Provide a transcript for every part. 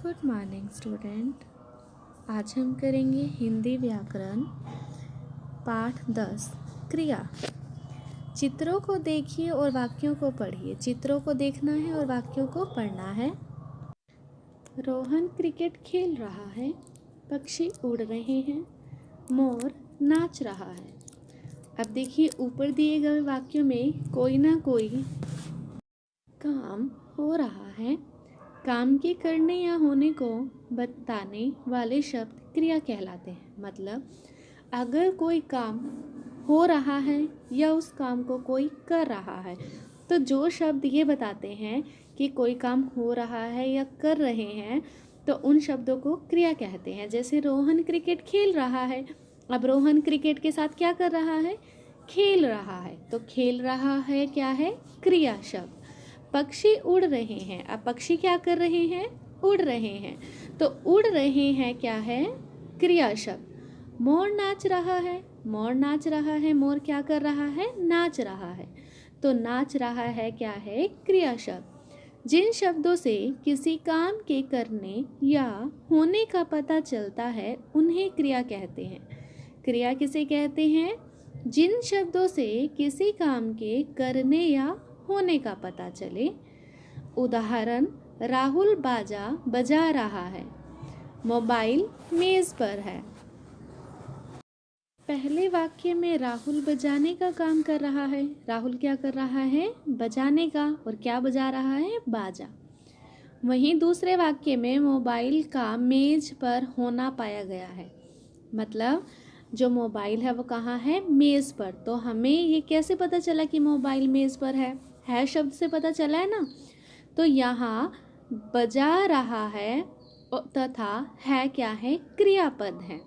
Good morning student. आज हम करेंगे हिंदी व्याकरण पाठ 10 क्रिया। चित्रों को देखिए और वाक्यों को पढ़िए। चित्रों को देखना है और वाक्यों को पढ़ना है। रोहन क्रिकेट खेल रहा है, पक्षी उड़ रहे हैं, मोर नाच रहा है। अब देखिए ऊपर दिए गए वाक्यों में कोई ना कोई काम हो रहा है। काम के करने या होने को बताने वाले शब्द क्रिया कहलाते हैं। मतलब अगर कोई काम हो रहा है या उस काम को कोई कर रहा है तो जो शब्द ये बताते हैं कि कोई काम हो रहा है या कर रहे हैं तो उन शब्दों को क्रिया कहते हैं। जैसे रोहन क्रिकेट खेल रहा है। अब रोहन क्रिकेट के साथ क्या कर रहा है? खेल रहा है। तो खेल रहा है क्या है? क्रिया शब्द। पक्षी उड़ रहे हैं। अब पक्षी क्या कर रहे हैं? उड़ रहे हैं। तो उड़ रहे हैं क्या है? क्रिया शब्द। मोर नाच रहा है। मोर नाच रहा है। मोर क्या कर रहा है? नाच रहा है। तो नाच रहा है क्या है? क्रिया शब्द। जिन शब्दों से किसी काम के करने या होने का पता चलता है उन्हें क्रिया कहते हैं। क्रिया किसे कहते हैं? जिन शब्दों से किसी काम के करने या होने का पता चले। उदाहरण, राहुल बाजा बजा रहा है, मोबाइल मेज पर है। पहले वाक्य में राहुल बजाने का काम कर रहा है। राहुल क्या कर रहा है? बजाने का। और क्या बजा रहा है? बाजा। वहीं दूसरे वाक्य में मोबाइल का मेज पर होना पाया गया है। मतलब जो मोबाइल है वो कहाँ है? मेज़ पर। तो हमें ये कैसे पता चला कि मोबाइल मेज़ पर है शब्द से पता चला है ना। तो यहाँ बजा रहा है तथा है क्या है? क्रियापद है।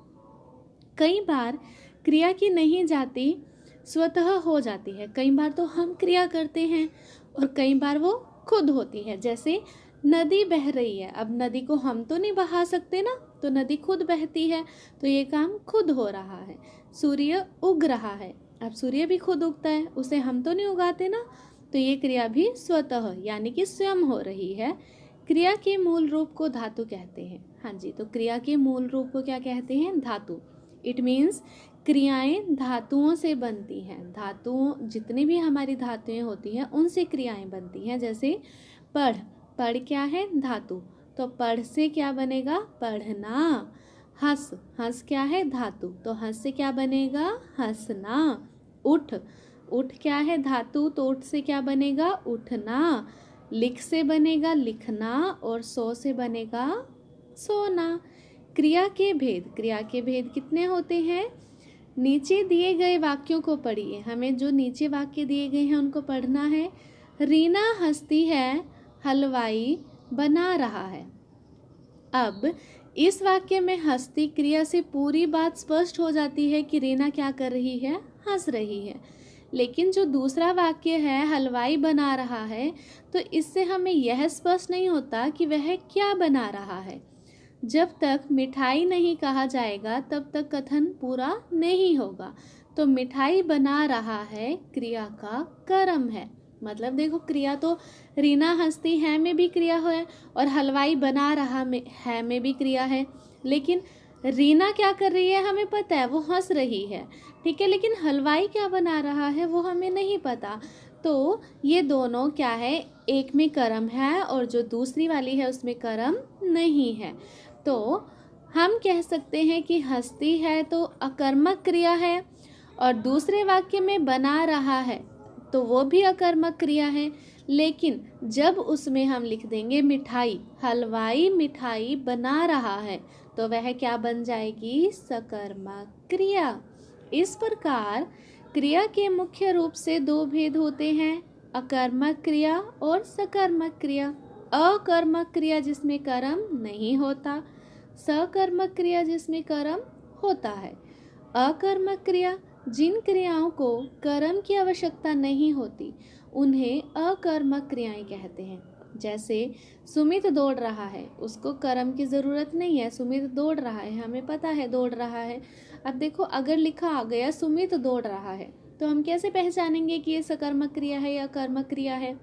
कई बार क्रिया की नहीं जाती स्वतः हो जाती है। कई बार तो हम क्रिया करते हैं और कई बार वो खुद होती है। जैसे नदी बह रही है। अब नदी को हम तो नहीं बहा सकते ना, तो नदी खुद बहती है। तो ये काम खुद हो रहा है। सूर्य उग रहा है। अब सूर्य भी खुद उगता है, उसे हम तो नहीं उगाते ना, तो ये क्रिया भी स्वतः यानी कि स्वयं हो रही है। क्रिया के मूल रूप को धातु कहते हैं। हाँ जी, तो क्रिया के मूल रूप को क्या कहते हैं? धातु। इट मीन्स क्रियाएं धातुओं से बनती हैं। धातुओं जितनी भी हमारी धातुएं होती हैं उनसे क्रियाएं बनती हैं। जैसे पढ़, पढ़ क्या है? धातु। तो पढ़ से क्या बनेगा? पढ़ना। हंस, हंस क्या है? धातु। तो हंस से क्या बनेगा? हंसना। उठ, उठ क्या है? धातु। तो उठ से क्या बनेगा? उठना। लिख से बनेगा लिखना और सो से बनेगा सोना। क्रिया के भेद, क्रिया के भेद कितने होते हैं? नीचे दिए गए वाक्यों को पढ़िए। हमें जो नीचे वाक्य दिए गए हैं उनको पढ़ना है। रीना हंसती है, हलवाई बना रहा है। अब इस वाक्य में हंसती क्रिया से पूरी बात स्पष्ट हो जाती है कि रीना क्या कर रही है? हंस रही है। लेकिन जो दूसरा वाक्य है हलवाई बना रहा है, तो इससे हमें यह स्पष्ट नहीं होता कि वह क्या बना रहा है। जब तक मिठाई नहीं कहा जाएगा तब तक कथन पूरा नहीं होगा। तो मिठाई बना रहा है क्रिया का कर्म है। मतलब देखो, क्रिया तो रीना हंसती है में भी क्रिया है और हलवाई बना रहा है में भी क्रिया है। लेकिन रीना क्या कर रही है हमें पता है, वो हंस रही है, ठीक है। लेकिन हलवाई क्या बना रहा है वो हमें नहीं पता। तो ये दोनों क्या है? एक में कर्म है और जो दूसरी वाली है उसमें कर्म नहीं है। तो हम कह सकते हैं कि हंसती है तो अकर्मक क्रिया है और दूसरे वाक्य में बना रहा है तो वो भी अकर्मक क्रिया है। लेकिन जब उसमें हम लिख देंगे मिठाई, हलवाई मिठाई बना रहा है, तो वह क्या बन जाएगी? सकर्मक क्रिया। इस प्रकार क्रिया के मुख्य रूप से दो भेद होते हैं, अकर्मक क्रिया और सकर्मक क्रिया। अकर्मक क्रिया जिसमें कर्म नहीं होता, सकर्मक क्रिया जिसमें कर्म होता है। अकर्मक क्रिया, जिन क्रियाओं को कर्म की आवश्यकता नहीं होती उन्हें अकर्मक क्रियाएं कहते हैं। जैसे सुमित दौड़ रहा है, उसको कर्म की ज़रूरत नहीं है, सुमित दौड़ रहा है, हमें पता है दौड़ रहा है। अब देखो अगर लिखा आ गया सुमित दौड़ रहा है तो हम कैसे पहचानेंगे कि ये सकर्मक क्रिया है या कर्मक क्रिया है?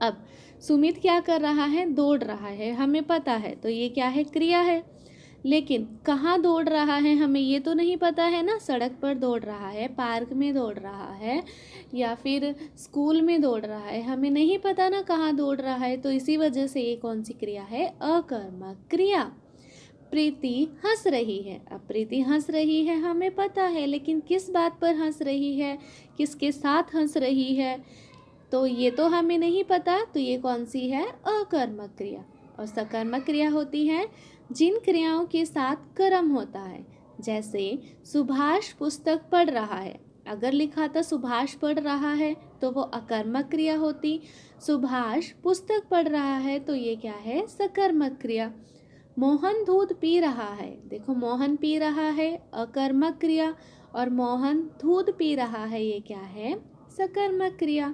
अब सुमित क्या कर रहा है? दौड़ रहा है, हमें पता है, तो ये क्या है? क्रिया है। लेकिन कहाँ दौड़ रहा है हमें ये तो नहीं पता है ना। सड़क पर दौड़ रहा है, पार्क में दौड़ रहा है, या फिर स्कूल में दौड़ रहा है, हमें नहीं पता ना कहाँ दौड़ रहा है। तो इसी वजह से ये कौन सी क्रिया है? अकर्मक क्रिया। प्रीति हंस रही है। अब प्रीति हंस रही है हमें पता है, लेकिन किस बात पर हंस रही है, किसके साथ हंस रही है, तो ये तो हमें नहीं पता। तो ये कौन सी है? अकर्मक क्रिया। और सकर्मक क्रिया होती है जिन क्रियाओं के साथ कर्म होता है। जैसे सुभाष पुस्तक पढ़ रहा है, अगर लिखा था सुभाष पढ़ रहा है तो वो अकर्मक क्रिया होती। सुभाष पुस्तक पढ़ रहा है तो ये क्या है? सकर्मक क्रिया। मोहन दूध पी रहा है, देखो मोहन पी रहा है, अकर्मक क्रिया, और मोहन दूध पी रहा है, ये क्या है? सकर्मक क्रिया।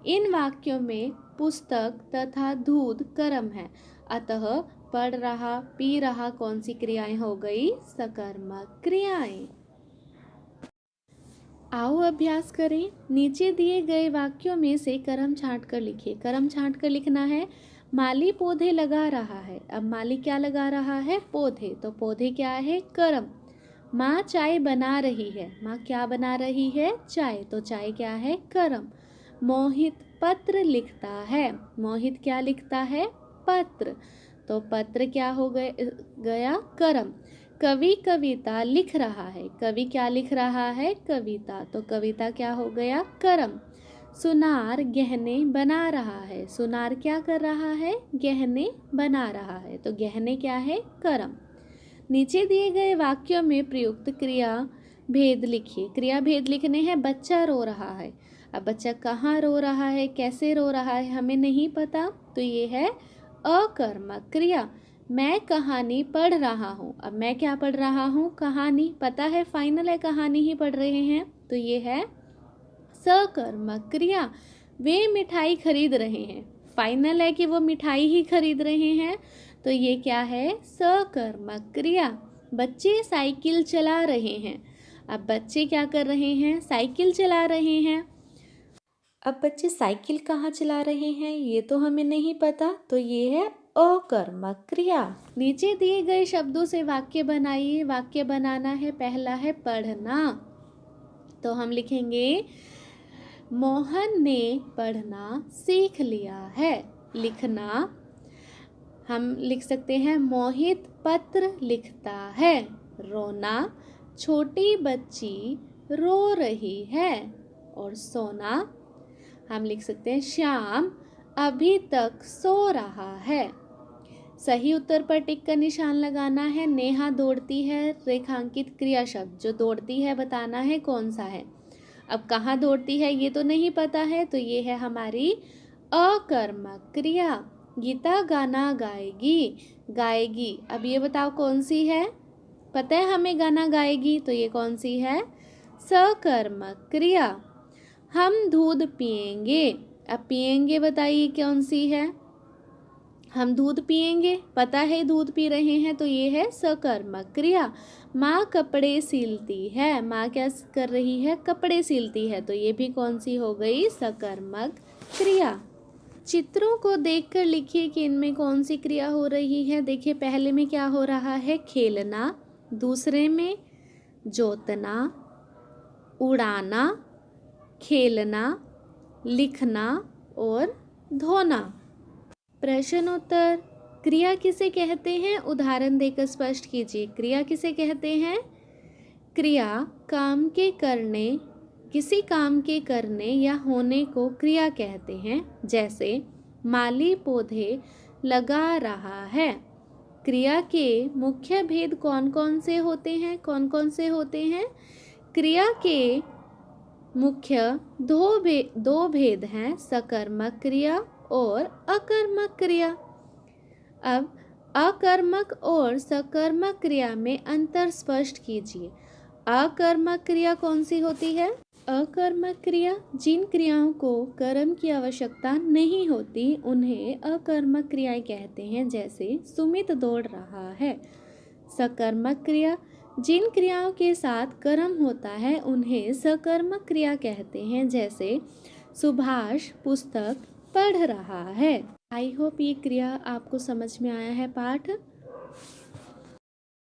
इन वाक्यों में पुस्तक तथा दूध कर्म है, अतः पढ़ रहा, पी रहा कौन सी क्रियाएं हो गई? सकर्मक क्रियाएं। आओ अभ्यास करें। नीचे दिए गए वाक्यों में से कर्म छांट कर लिखिए। कर्म छांट कर लिखना है। माली पौधे लगा रहा है। अब माली क्या लगा रहा है? पौधे। तो पौधे क्या है? कर्म। माँ चाय बना रही है। माँ क्या बना रही है? चाय। तो चाय क्या है? कर्म। मोहित पत्र लिखता है। मोहित क्या लिखता है? पत्र। तो पत्र क्या हो गया? कर्म। कवि कविता लिख रहा है। कवि क्या लिख रहा है? कविता। तो कविता क्या हो गया? कर्म। सुनार गहने बना रहा है। सुनार क्या कर रहा है? गहने बना रहा है। तो गहने क्या है? कर्म। नीचे दिए गए वाक्यों में प्रयुक्त क्रिया भेद लिखिए। क्रिया भेद लिखने हैं। बच्चा रो रहा है। अब बच्चा कहाँ रो रहा है, कैसे रो रहा है, हमें नहीं पता, तो ये है अकर्मक क्रिया। मैं कहानी पढ़ रहा हूँ। अब मैं क्या पढ़ रहा हूँ? कहानी। पता है फाइनल है, कहानी ही पढ़ रहे हैं, तो ये है सकर्मक क्रिया। वे मिठाई खरीद रहे हैं। फाइनल है कि वो मिठाई ही खरीद रहे हैं, तो ये क्या है? सकर्मक क्रिया। बच्चे साइकिल चला रहे हैं। अब बच्चे क्या कर रहे हैं? साइकिल चला रहे हैं। अब बच्चे साइकिल कहाँ चला रहे हैं ये तो हमें नहीं पता, तो ये है अकर्मक क्रिया। नीचे दिए गए शब्दों से वाक्य बनाइए। वाक्य बनाना है। पहला है पढ़ना, तो हम लिखेंगे मोहन ने पढ़ना सीख लिया है। लिखना हम लिख सकते हैं मोहित पत्र लिखता है। रोना छोटी बच्ची रो रही है। और सोना हम लिख सकते हैं श्याम अभी तक सो रहा है। सही उत्तर पर टिक का निशान लगाना है। नेहा दौड़ती है, रेखांकित क्रिया शब्द जो दौड़ती है बताना है कौन सा है। अब कहाँ दौड़ती है ये तो नहीं पता है, तो ये है हमारी अकर्मक क्रिया। गीता गाना गाएगी। गाएगी, अब ये बताओ कौन सी है? पता है हमें गाना गाएगी, तो ये कौन सी है? सकर्मक क्रिया। हम दूध पिएंगे। अब पिएंगे बताइए कौन सी है? हम दूध पिएंगे, पता है दूध पी रहे हैं, तो ये है सकर्मक क्रिया। माँ कपड़े सिलती है। माँ क्या कर रही है? कपड़े सिलती है, तो ये भी कौन सी हो गई? सकर्मक क्रिया। चित्रों को देखकर लिखिए कि इनमें कौन सी क्रिया हो रही है। देखिए पहले में क्या हो रहा है? खेलना। दूसरे में जोतना, उड़ाना, खेलना, लिखना और धोना। प्रश्नोत्तर। क्रिया किसे कहते हैं? उदाहरण देकर स्पष्ट कीजिए। क्रिया किसे कहते हैं? क्रिया काम के करने, किसी काम के करने या होने को क्रिया कहते हैं। जैसे माली पौधे लगा रहा है। क्रिया के मुख्य भेद कौन कौन से होते हैं? कौन कौन से होते हैं? क्रिया के मुख्य दो भेद हैं, सकर्मक क्रिया और अकर्मक क्रिया। अब अकर्मक और सकर्मक क्रिया में अंतर स्पष्ट कीजिए। अकर्मक क्रिया कौन सी होती है? अकर्मक क्रिया जिन क्रियाओं को कर्म की आवश्यकता नहीं होती उन्हें अकर्मक क्रियाएं कहते हैं। जैसे सुमित दौड़ रहा है। सकर्मक क्रिया जिन क्रियाओं के साथ कर्म होता है उन्हें सकर्मक क्रिया कहते हैं। जैसे सुभाष पुस्तक पढ़ रहा है। आई होप ये क्रिया आपको समझ में आया है पाठ।